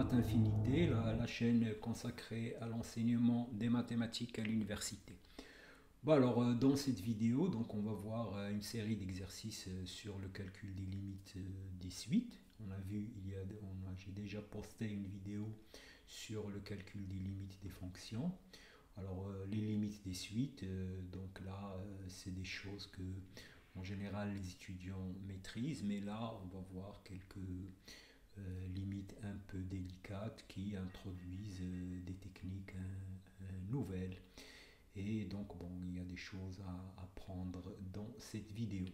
Maths Infinité, la chaîne consacrée à l'enseignement des mathématiques à l'université. Bon alors dans cette vidéo, donc on va voir une série d'exercices sur le calcul des limites des suites. On a vu, j'ai déjà posté une vidéo sur le calcul des limites des fonctions. Alors les limites des suites, donc là c'est des choses que en général les étudiants maîtrisent, mais là on va voir quelques limites un peu délicates qui introduisent des techniques nouvelles. Et donc, bon, il y a des choses à apprendre dans cette vidéo.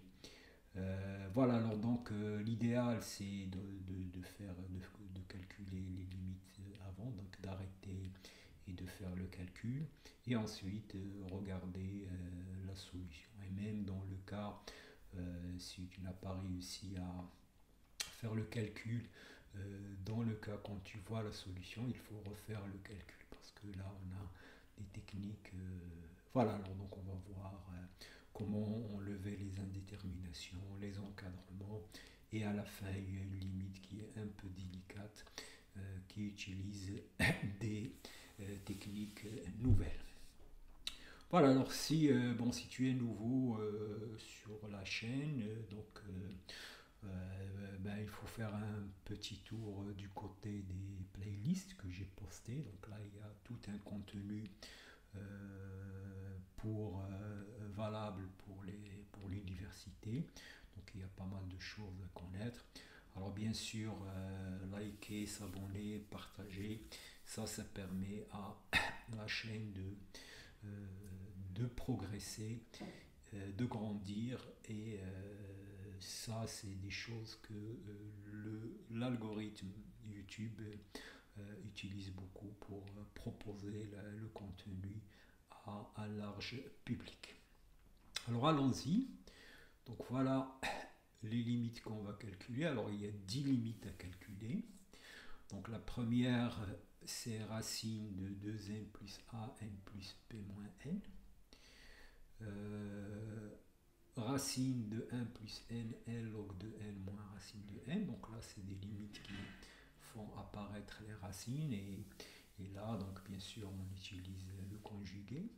Voilà, alors donc l'idéal c'est de calculer les limites avant, donc d'arrêter et de faire le calcul, et ensuite regarder la solution. Et même dans le cas, si tu n'as pas réussi à faire le calcul, dans le cas quand tu vois la solution, il faut refaire le calcul, parce que là on a des techniques. Voilà, alors donc on va voir comment enlever les indéterminations, les encadrements, et à la fin il y a une limite qui est un peu délicate, qui utilise des techniques nouvelles. Voilà, alors si tu es nouveau sur la chaîne, il faut faire un petit tour du côté des playlists que j'ai postées. Donc là, il y a tout un contenu valable pour l'université. Donc il y a pas mal de choses à connaître. Alors bien sûr, liker, s'abonner, partager, ça permet à la chaîne de progresser, de grandir, et ça c'est des choses que l'algorithme YouTube utilise beaucoup pour proposer le contenu à un large public. Alors allons-y. Donc voilà les limites qu'on va calculer. Alors il y a 10 limites à calculer. Donc la première, c'est racine de 2n plus a n plus p moins n. Racine de 1 plus n, n log de n moins racine de n. Donc là, c'est des limites qui font apparaître les racines. Et là, donc bien sûr, on utilise le conjugué.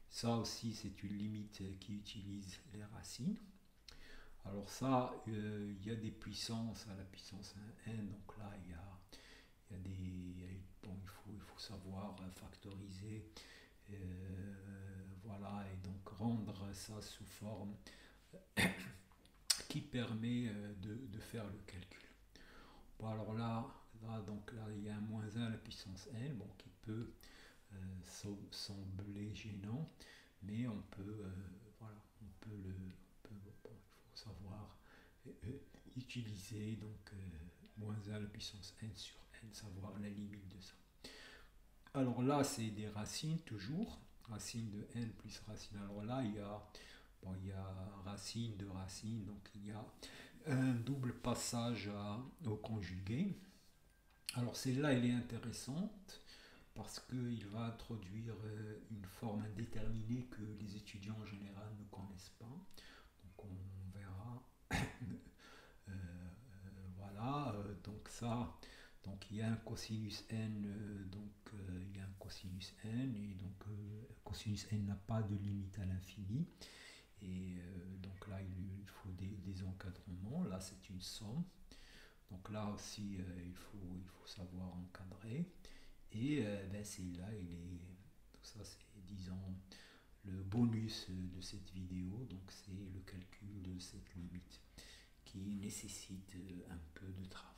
Ça aussi, c'est une limite qui utilise les racines. Alors ça, il y a des puissances à la puissance 1n. Donc là, il faut savoir factoriser. Voilà, et donc rendre ça sous forme qui permet de faire le calcul. Bon, alors donc là, il y a un moins 1 à la puissance n, bon, qui peut sembler gênant, mais on peut, il faut savoir utiliser donc moins 1 à la puissance n sur n, savoir la limite de ça. Alors là, c'est des racines toujours, racine de n plus racine. Alors là, il y a racine de racine, donc il y a un double passage au conjugué. Alors celle-là, elle est intéressante parce qu'il va introduire une forme indéterminée que les étudiants en général ne connaissent pas. Donc on verra. Voilà, donc ça, donc il y a un cosinus n, il y a un cosinus n, et donc cosinus n n'a pas de limite à l'infini. Et donc là, il faut des encadrements. Là, c'est une somme. Donc là aussi, il faut savoir encadrer. Et c'est là, donc ça, c'est, disons, le bonus de cette vidéo. Donc c'est le calcul de cette limite qui nécessite un peu de travail.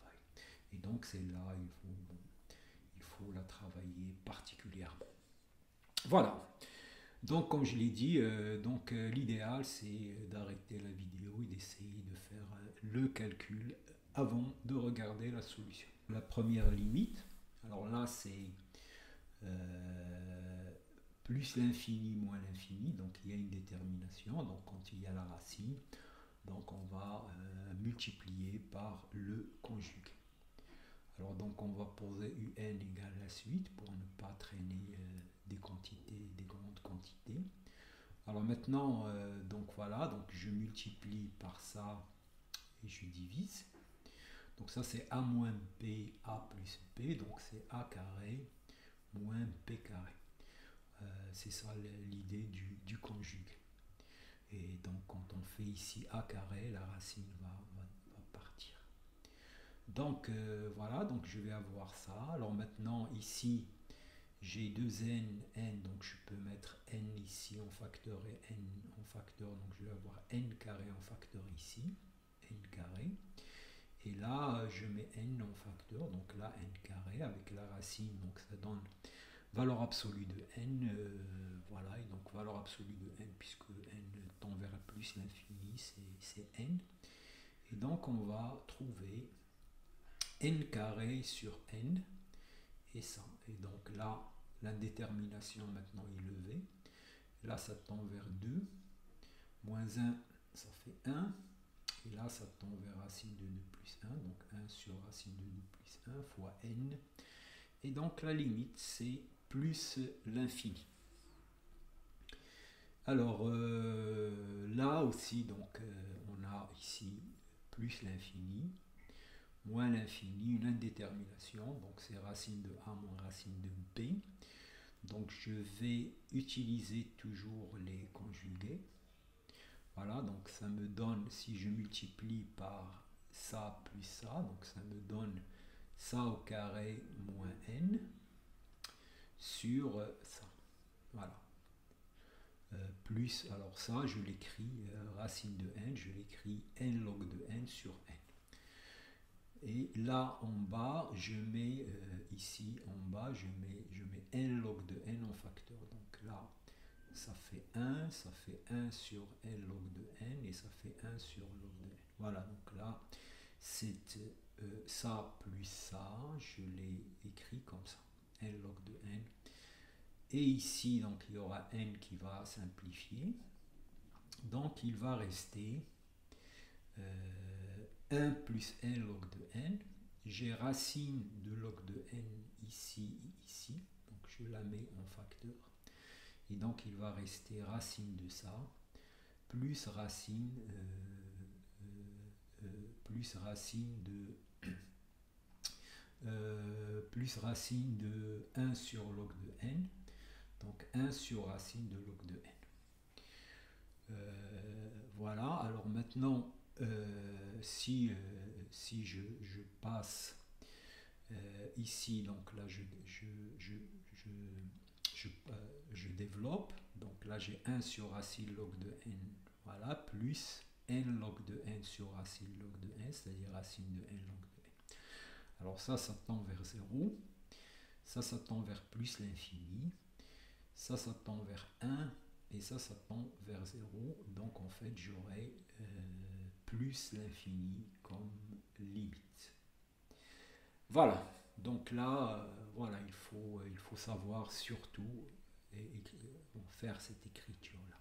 Et donc c'est là, il faut la travailler particulièrement. Voilà. Donc comme je l'ai dit, l'idéal c'est d'arrêter la vidéo et d'essayer de faire le calcul avant de regarder la solution. La première limite, alors là c'est plus l'infini moins l'infini, donc il y a une détermination, donc quand il y a la racine, donc on va multiplier par le conjugué. Alors donc on va poser un égale la suite pour ne pas traîner des grandes quantités. Alors maintenant, donc voilà, donc je multiplie par ça et je divise. Donc ça c'est a moins b, a plus b, donc c'est a carré moins b carré. C'est ça l'idée du conjugué. Et donc quand on fait ici a carré, la racine va partir. Donc voilà, donc je vais avoir ça. Alors maintenant ici, j'ai deux n, donc je peux mettre n ici en facteur et n en facteur, donc je vais avoir n carré en facteur ici, n carré. Et là, je mets n en facteur, donc là n carré avec la racine, donc ça donne valeur absolue de n, voilà, et donc valeur absolue de n, puisque n tend vers plus l'infini, c'est n. Et donc on va trouver n carré sur n, et ça. Et donc là, l'indétermination maintenant est levée. Là, ça tend vers 2. Moins 1, ça fait 1. Et là, ça tend vers racine de 2 plus 1. Donc 1 sur racine de 2 plus 1 fois n. Et donc la limite, c'est plus l'infini. Alors là aussi, donc on a ici plus l'infini, moins l'infini, une indétermination, donc c'est racine de a moins racine de b. Donc je vais utiliser toujours les conjugués. Voilà, donc ça me donne, si je multiplie par ça plus ça, donc ça me donne ça au carré moins n sur ça. Voilà. Plus, alors ça, je l'écris, racine de n, je l'écris n log de n sur n. Et là en bas, je mets ici en bas, je mets n log de n en facteur. Donc là, ça fait 1 sur n log de n et ça fait 1 sur log de n. Voilà, donc là, c'est ça plus ça, je l'ai écrit comme ça, n log de n. Et ici, donc il y aura n qui va simplifier. Donc il va rester 1 plus n log de n. J'ai racine de log de n ici et ici. Donc je la mets en facteur. Et donc il va rester racine de ça, plus racine de 1 sur log de n. Donc 1 sur racine de log de n. Voilà, alors maintenant, si je passe ici, donc là je développe, donc là j'ai 1 sur racine log de n, voilà, plus n log de n sur racine log de n, c'est-à-dire racine de n log de n. Alors ça tend vers 0, ça tend vers plus l'infini, ça tend vers 1, et ça tend vers 0, donc en fait j'aurai plus l'infini comme limite. Voilà, donc là, voilà, il faut savoir surtout faire cette écriture-là.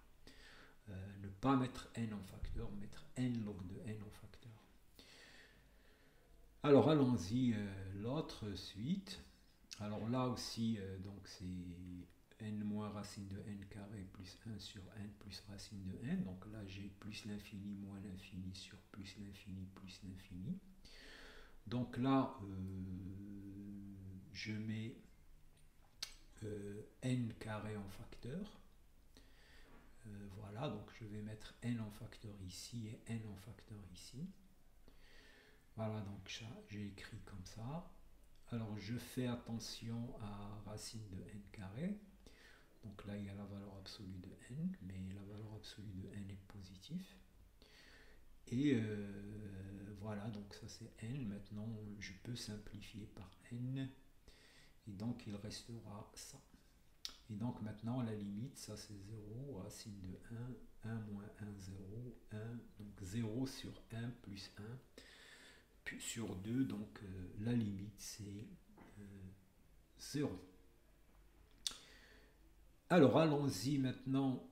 Ne pas mettre n en facteur, mettre n log de n en facteur. Alors allons-y, l'autre suite. Alors là aussi, donc c'est n moins racine de n carré plus 1 sur n plus racine de n. Donc là, j'ai plus l'infini moins l'infini sur plus l'infini plus l'infini. Donc là, je mets n carré en facteur. Voilà, donc je vais mettre n en facteur ici et n en facteur ici. Voilà, donc ça, j'ai écrit comme ça. Alors je fais attention à racine de n carré. Donc là, il y a la valeur absolue de n, mais la valeur absolue de n est positive. Et voilà, donc ça c'est n. Maintenant, je peux simplifier par n. Et donc, il restera ça. Et donc, maintenant, la limite, ça c'est 0, racine de 1, 1 moins 1, 0, 1. Donc, 0 sur 1 plus 1 puis sur 2. Donc, la limite, c'est 0. Alors allons-y maintenant,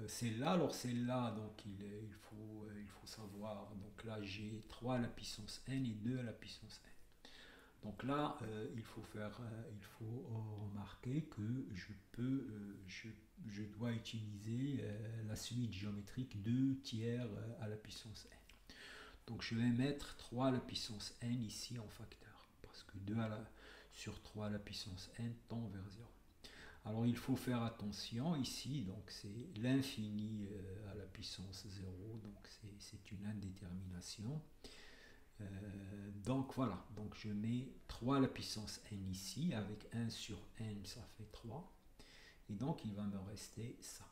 c'est là, alors c'est là, donc il faut savoir, donc là j'ai 3 à la puissance n et 2 à la puissance n. Donc là, il faut remarquer que je dois utiliser la suite géométrique 2 tiers à la puissance n. Donc je vais mettre 3 à la puissance n ici en facteur, parce que 2 sur 3 à la puissance n tend vers 0. Alors il faut faire attention ici, donc c'est l'infini à la puissance 0, donc c'est une indétermination. Donc voilà, donc je mets 3 à la puissance n ici, avec 1 sur n ça fait 3, et donc il va me rester ça.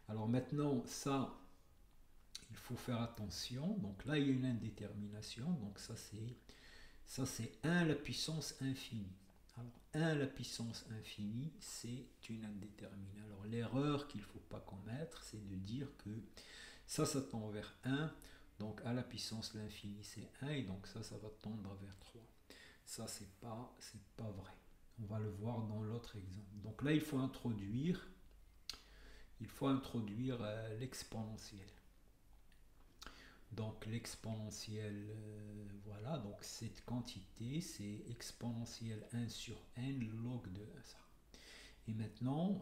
Alors maintenant ça, il faut faire attention, donc là il y a une indétermination, donc ça c'est 1 à la puissance infinie. Alors 1 à la puissance infinie, c'est une indéterminée. Alors l'erreur qu'il ne faut pas commettre, c'est de dire que ça tend vers 1, donc à la puissance l'infini c'est 1, et donc ça va tendre vers 3. Ça c'est pas vrai. On va le voir dans l'autre exemple. Donc là il faut introduire l'exponentielle. Donc l'exponentielle, voilà, donc cette quantité c'est exponentielle 1 sur n log de ça. Et maintenant,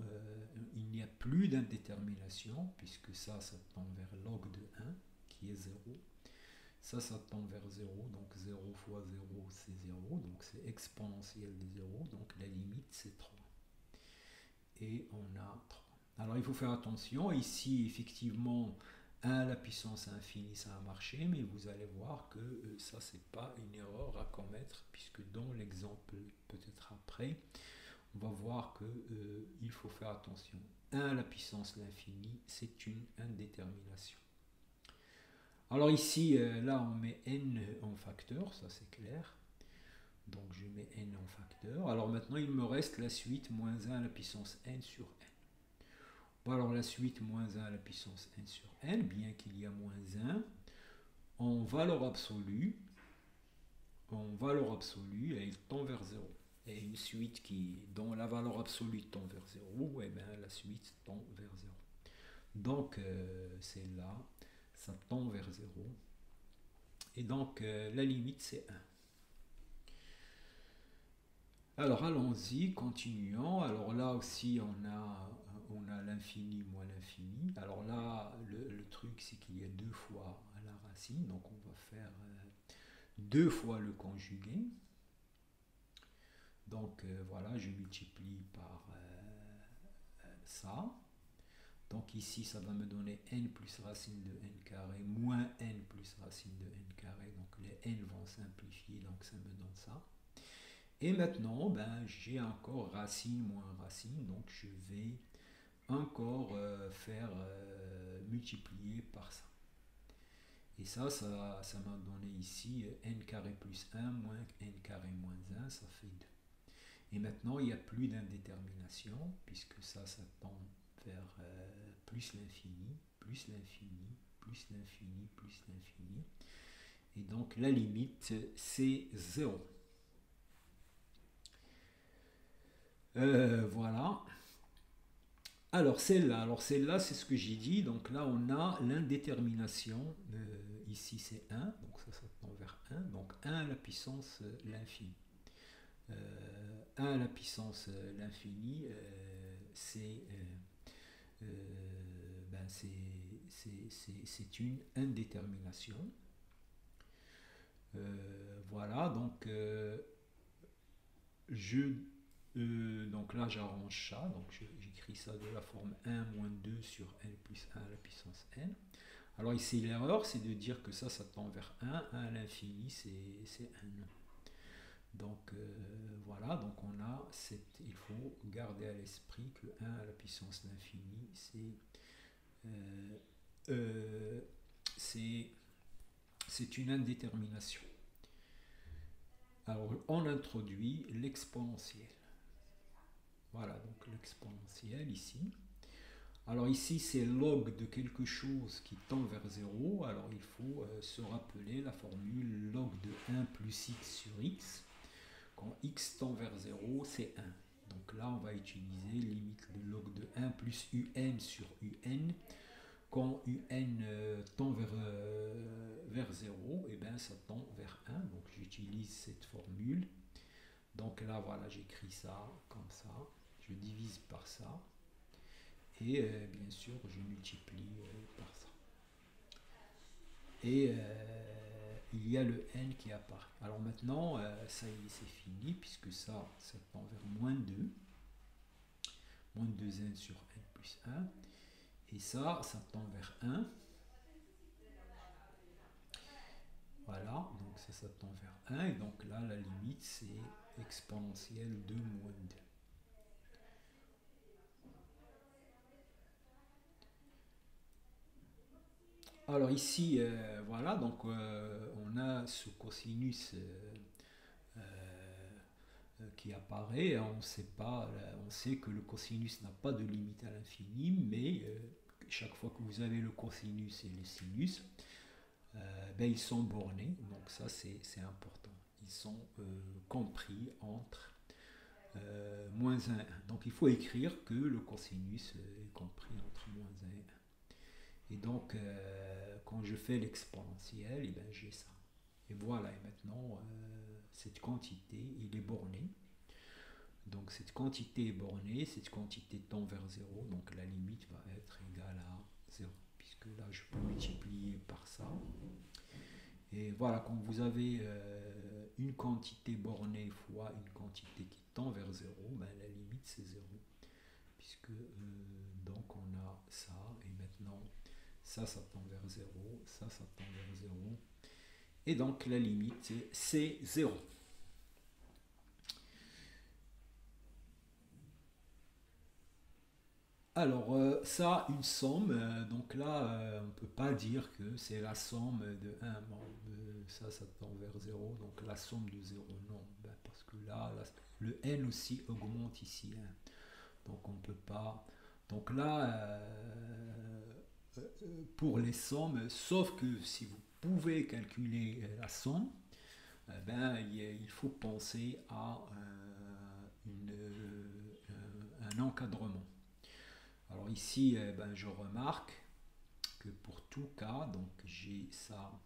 il n'y a plus d'indétermination, puisque ça tend vers log de 1, qui est 0. Ça tend vers 0, donc 0 fois 0 c'est 0, donc c'est exponentielle de 0, donc la limite c'est 3. Et on a 3. Alors il faut faire attention, ici effectivement 1 à la puissance infinie ça a marché, mais vous allez voir que ça c'est pas une erreur à commettre, puisque dans l'exemple peut-être après, on va voir que il faut faire attention. 1 à la puissance l'infini, c'est une indétermination. Alors ici, là on met n en facteur, ça c'est clair. Donc je mets n en facteur. Alors maintenant il me reste la suite moins 1 à la puissance n sur n. Bon, alors la suite moins 1 à la puissance n sur n, bien qu'il y a moins 1, en valeur absolue, elle tend vers 0. Et une suite dont la valeur absolue tend vers 0, et bien la suite tend vers 0. Donc c'est là, ça tend vers 0. Et donc la limite c'est 1. Alors allons-y, continuons. Alors là aussi on a l'infini moins l'infini. Alors là le truc c'est qu'il y a 2 fois la racine, donc on va faire 2 fois le conjugué. Donc voilà, je multiplie par ça. Donc ici ça va me donner n plus racine de n carré moins n plus racine de n carré. Donc les n vont simplifier, donc ça me donne ça. Et maintenant, j'ai encore racine moins racine, donc je vais encore faire multiplier par ça. Et ça m'a donné ici n carré plus 1 moins n carré moins 1, ça fait 2. Et maintenant, il n'y a plus d'indétermination, puisque ça tend vers plus l'infini, plus l'infini, plus l'infini, plus l'infini. Et donc la limite, c'est 0. Voilà. Alors celle-là, c'est ce que j'ai dit. Donc là, on a l'indétermination. Ici, c'est 1. Donc ça tend vers 1. Donc 1 à la puissance l'infini. 1 à la puissance l'infini, c'est une indétermination. Voilà, donc donc là j'arrange ça, donc j'écris ça de la forme 1 moins 2 sur n plus 1 à la puissance n. Alors ici l'erreur c'est de dire que ça tend vers 1 à l'infini c'est 1. Donc voilà, donc on a il faut garder à l'esprit que 1 à la puissance l'infini c'est une indétermination. Alors on introduit l'exponentielle. Voilà, donc l'exponentielle ici. Alors ici, c'est log de quelque chose qui tend vers 0. Alors il faut se rappeler la formule log de 1 plus x sur x. Quand x tend vers 0, c'est 1. Donc là, on va utiliser limite de log de 1 plus un sur un. Quand un tend vers 0, et bien ça tend vers 1. Donc j'utilise cette formule. Donc là, voilà, j'écris ça comme ça. Je divise par ça. Et bien sûr, je multiplie par ça. et il y a le n qui apparaît. Alors maintenant, ça y est, c'est fini, puisque ça tend vers moins 2 2n sur n plus 1, et ça tend vers 1. Voilà, donc ça tend vers 1, et donc là, la limite, c'est exponentielle de moins 2. Alors ici, voilà, donc on a ce cosinus qui apparaît. On sait pas, on sait que le cosinus n'a pas de limite à l'infini, mais chaque fois que vous avez le cosinus et le sinus, ben, ils sont bornés, donc ça c'est important. Ils sont compris entre moins 1 et 1. Donc il faut écrire que le cosinus est compris entre moins 1 et 1. Et donc, quand je fais l'exponentielle, eh ben, j'ai ça. Et voilà, et maintenant, cette quantité, il est borné. Donc, cette quantité est bornée, cette quantité tend vers 0, donc la limite va être égale à 0, puisque là, je peux multiplier par ça. Et voilà, quand vous avez une quantité bornée fois une quantité qui tend vers 0, ben, la limite, c'est 0. Puisque, donc, on a ça, et maintenant, ça tend vers 0, ça tend vers 0. Et donc la limite, c'est 0. Alors, ça, une somme, donc là, on ne peut pas dire que c'est la somme de 1. Ça tend vers 0, donc la somme de 0, non. Ben, parce que là, le n aussi augmente ici. Hein. Donc on ne peut pas. Donc là, pour les sommes, sauf que si vous pouvez calculer la somme, ben, il faut penser à un encadrement. Alors ici, ben, je remarque que pour tout cas, donc j'ai ça,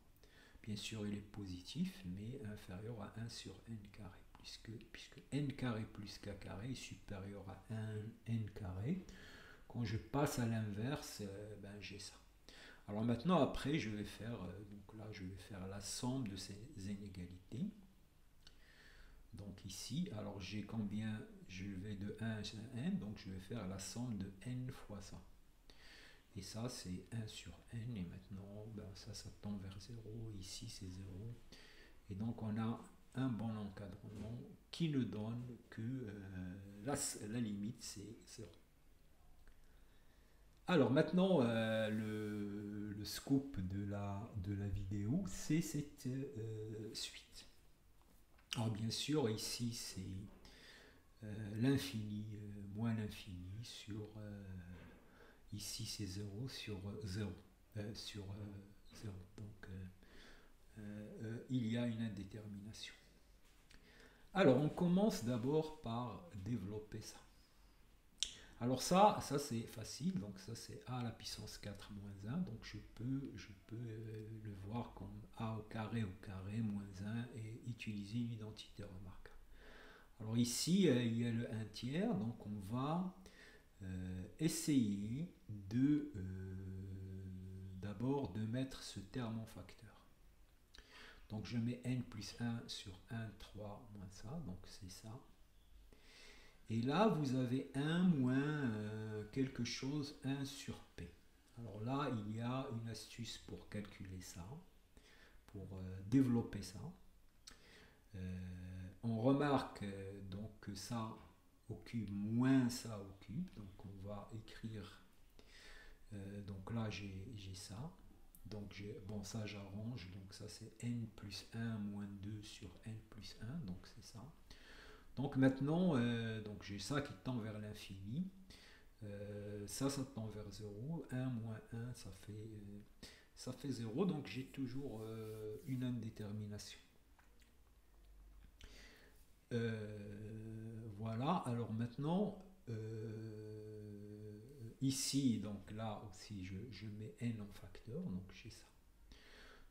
bien sûr il est positif, mais inférieur à 1 sur n carré, puisque n carré plus k carré est supérieur à 1 n carré. Quand je passe à l'inverse, ben, j'ai ça. Alors maintenant, après, je vais faire, donc là, je vais faire la somme de ces inégalités. Donc ici, alors j'ai combien? Je vais de 1 à n, donc je vais faire la somme de n fois ça. Et ça, c'est 1 sur n, et maintenant, ben, ça tend vers 0, ici c'est 0. Et donc on a un bon encadrement qui ne donne que la limite, c'est 0. Alors maintenant, le scoop de la vidéo, c'est cette suite. Alors bien sûr, ici c'est l'infini moins l'infini sur... ici c'est 0 sur 0. Sur 0. Donc il y a une indétermination. Alors on commence d'abord par développer ça. Alors ça c'est facile, donc ça c'est a à la puissance 4 moins 1, donc je peux le voir comme a au carré moins 1 et utiliser une identité remarquable. Alors ici il y a le 1 tiers, donc on va essayer d'abord de mettre ce terme en facteur. Donc je mets n plus 1 sur 1, 3 moins ça, donc c'est ça. Et là, vous avez 1 moins quelque chose, 1 sur P. Alors là, il y a une astuce pour calculer ça, pour développer ça. On remarque donc que ça au cube moins ça au cube. Donc on va écrire, donc là j'ai ça. Donc bon, ça j'arrange, donc ça c'est n plus 1 moins 2 sur n plus 1, donc c'est ça. Donc maintenant, donc j'ai ça qui tend vers l'infini. Ça tend vers 0. 1 moins 1, ça fait 0. Donc j'ai toujours une indétermination. Voilà. Alors maintenant, ici, donc là aussi, je mets n en facteur. Donc j'ai ça.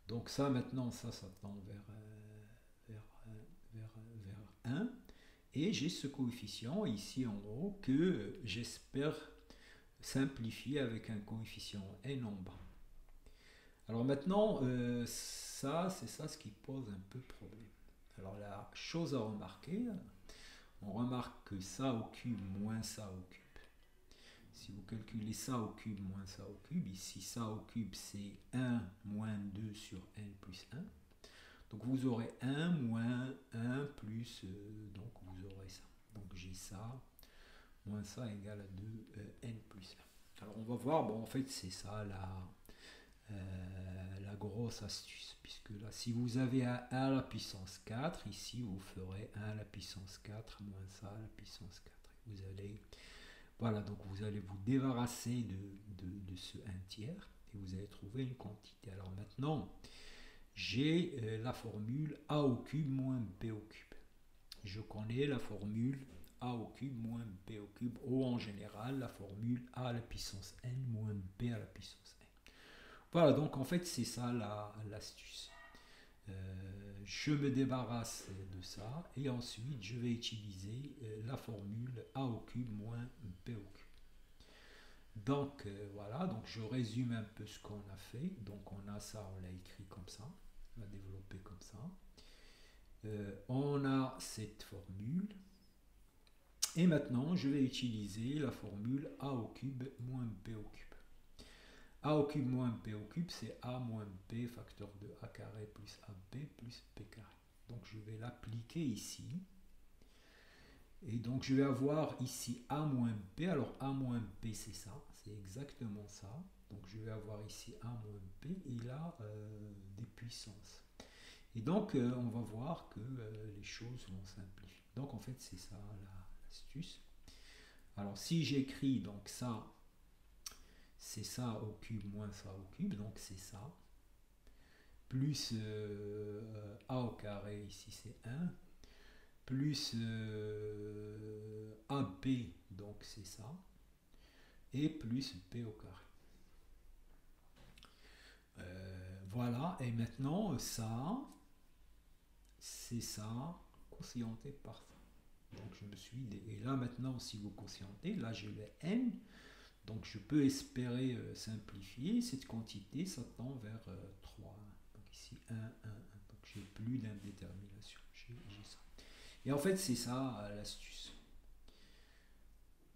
Donc ça maintenant, ça tend vers 1. Et j'ai ce coefficient ici en haut que j'espère simplifier avec un coefficient n en bas. Alors maintenant, ça, c'est ça ce qui pose un peu problème. Alors la chose à remarquer, on remarque que ça au cube moins ça au cube. Si vous calculez ça au cube moins ça au cube, ici ça au cube c'est 1 moins 2 sur n plus 1. Donc vous aurez 1 moins 1 plus, donc vous aurez ça. Donc j'ai ça, moins ça égale à 2 n plus 1. Alors on va voir, bon en fait c'est ça la grosse astuce, puisque là si vous avez 1 à la puissance 4, ici vous ferez 1 à la puissance 4 moins ça à la puissance 4. Vous allez, voilà, donc vous allez vous débarrasser de ce 1 tiers et vous allez trouver une quantité. Alors maintenant, j'ai la formule a au cube moins b au cube. Je connais la formule a au cube moins b au cube, ou en général la formule a à la puissance n moins b à la puissance n. Voilà, donc en fait c'est ça l'astuce. Je me débarrasse de ça et ensuite je vais utiliser la formule a au cube moins b au cube. Donc voilà, donc je résume un peu ce qu'on a fait. Donc on a ça, on l'a écrit comme ça, on l'a développé comme ça. On a cette formule. Et maintenant, je vais utiliser la formule a au cube moins b au cube. A au cube moins b au cube, c'est a moins b facteur de a carré plus ab plus b carré. Donc je vais l'appliquer ici. Et donc je vais avoir ici a moins b. Alors a moins b c'est ça, c'est exactement ça. Donc je vais avoir ici a moins b, il a des puissances. Et donc on va voir que les choses vont simplifier. Donc en fait c'est ça l'astuce. Alors si j'écris donc ça, c'est ça au cube moins ça au cube, donc c'est ça. Plus a au carré, ici c'est 1. Plus AB, donc c'est ça, et plus B au carré. Voilà, et maintenant ça, c'est ça, quotienté par ça. Donc je me suis, et là maintenant si vous quotientez, là j'ai le n, donc je peux espérer simplifier, cette quantité ça tend vers 3. Donc ici 1, 1, 1, donc j'ai plus d'indétermination, j'ai ça. Et en fait, c'est ça l'astuce.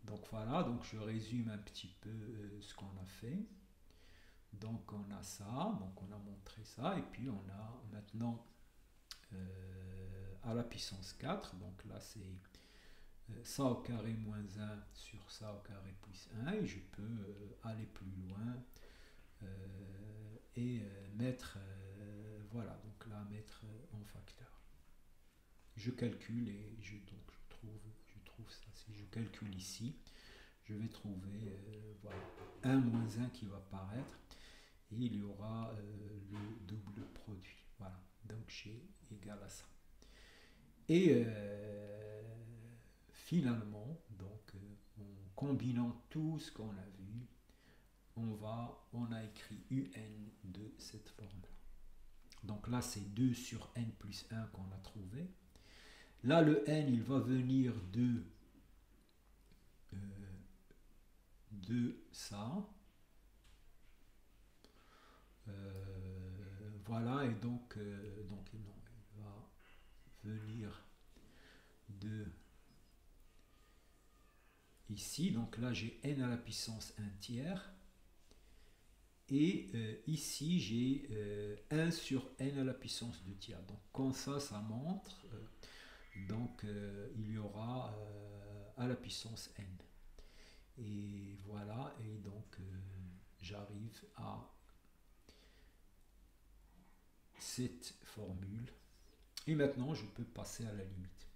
Donc voilà, donc je résume un petit peu ce qu'on a fait. Donc on a ça, donc on a montré ça, et puis on a maintenant à la puissance 4, donc là c'est ça au carré moins 1 sur ça au carré plus 1, et je peux aller plus loin et mettre, voilà, donc là mettre en facteur. Je calcule et donc je trouve ça. Si je calcule ici, je vais trouver voilà, 1 moins 1 qui va apparaître et il y aura le double produit. Voilà, donc G égale à ça. Et finalement, donc en combinant tout ce qu'on a vu, on a écrit UN de cette forme-là. Donc là, c'est 2 sur n plus 1 qu'on a trouvé. Là, le n, il va venir de ça. Voilà, et donc non, il va venir de ici. Donc là, j'ai n à la puissance 1 tiers. Et ici, j'ai 1 sur n à la puissance 2 tiers. Donc comme ça montre. Donc il y aura à la puissance n. Et voilà, et donc j'arrive à cette formule. Et maintenant, je peux passer à la limite.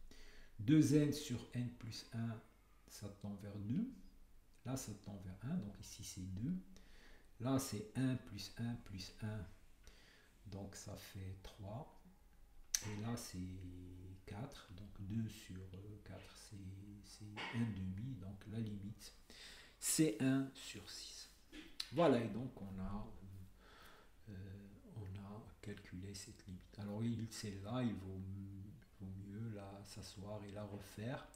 2n sur n plus 1, ça tend vers 2. Là, ça tend vers 1, donc ici c'est 2. Là, c'est 1 plus 1 plus 1, donc ça fait 3. Et là, c'est 4, donc 2 sur 4, c'est 1 demi, donc la limite, c'est 1 sur 6. Voilà, et donc on a calculé cette limite. Alors, celle-là, il vaut mieux s'asseoir et la refaire.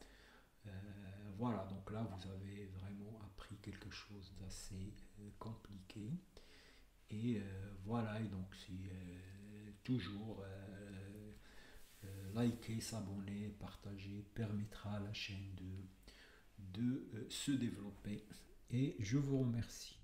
Voilà, donc là, vous avez vraiment appris quelque chose d'assez compliqué. Et Voilà, et donc si toujours liker, s'abonner, partager permettra à la chaîne de se développer. Et je vous remercie.